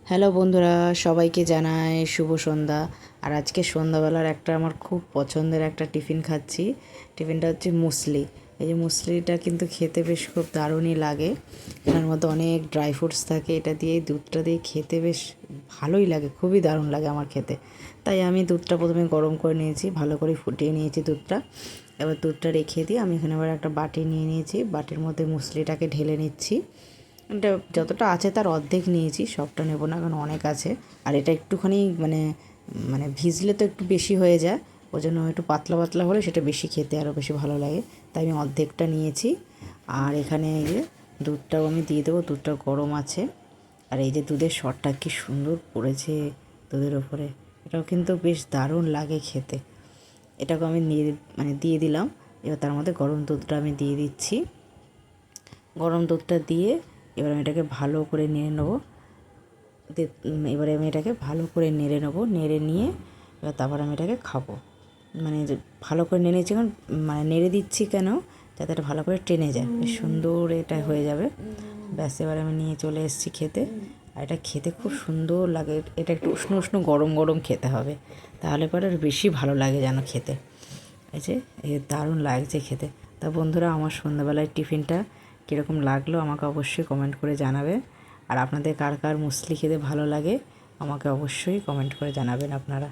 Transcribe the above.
Hello বন্ধুরা, সবাইকে জানাই শুভ সন্ধ্যা। আর আজকে সন্ধ্যাবেলার একটা আমার খুব পছন্দের একটা টিফিন খাচ্ছি। টিফিনটা হচ্ছে মুসলি। এই যে মুসলিটা কিন্তু খেতে বেশ খুব দারুণই লাগে। এটার মধ্যে অনেক ড্রাই ফ্রুটস থাকে, এটা দিয়ে দুধটা দিয়ে খেতে বেশ ভালোই লাগে, খুবই দারুণ লাগে আমার খেতে। তাই আমি দুধটা প্রথমে গরম করে নিয়েছি, ভালো করে ফুটিয়ে নিয়েছি দুধটা। এবার দুধটা রেখে দিয়ে আমি এখানে আবার একটা বাটি নিয়ে নিয়েছি, বাটির মধ্যে মুসলিটাকে ঢেলে নিচ্ছি। এটা যতটা আছে তার অর্ধেক নিয়েছি, সবটা নেব না কারণ অনেক আছে। আর এটা একটুখানি মানে মানে ভিজলে তো একটু বেশি হয়ে যায়, ওই জন্য একটু পাতলা পাতলা হলে সেটা বেশি খেতে আরও বেশি ভালো লাগে। তাই আমি অর্ধেকটা নিয়েছি। আর এখানে এই যে দুধটাও আমি দিয়ে দেবো, দুধটা গরম আছে। আর এই যে দুধের সরটা কি সুন্দর পড়েছে দুধের ওপরে, এটাও কিন্তু বেশ দারুণ লাগে খেতে। এটাকে আমি দিয়ে দিলাম। এবার তার মধ্যে গরম দুধটা আমি দিয়ে দিচ্ছি। গরম দুধটা দিয়ে এবার আমি এটাকে ভালো করে নেড়ে নেবো। এবারে আমি এটাকে ভালো করে নেড়ে নেবো, নেড়ে নিয়ে এবার তারপর আমি এটাকে খাবো। মানে ভালো করে নেড়েছি, কারণ মানে নেড়ে দিচ্ছি কেন, যাতে এটা ভালো করে টেনে যায়, বেশ সুন্দর এটা হয়ে যাবে। ব্যাস, এবার আমি নিয়ে চলে এসেছি খেতে। আর এটা খেতে খুব সুন্দর লাগে। এটা একটু উষ্ণ উষ্ণ গরম গরম খেতে হবে, তাহলে পরে আর বেশি ভালো লাগে যেন খেতে। এই যে দারুণ লাগছে খেতে। তা বন্ধুরা, আমার সন্ধ্যাবেলায় টিফিনটা কীরকম লাগলো আমাকে অবশ্যই কমেন্ট করে জানাবেন। আর আপনাদের কার কার মুসলি খেতে ভালো লাগে আমাকে অবশ্যই কমেন্ট করে জানাবেন আপনারা।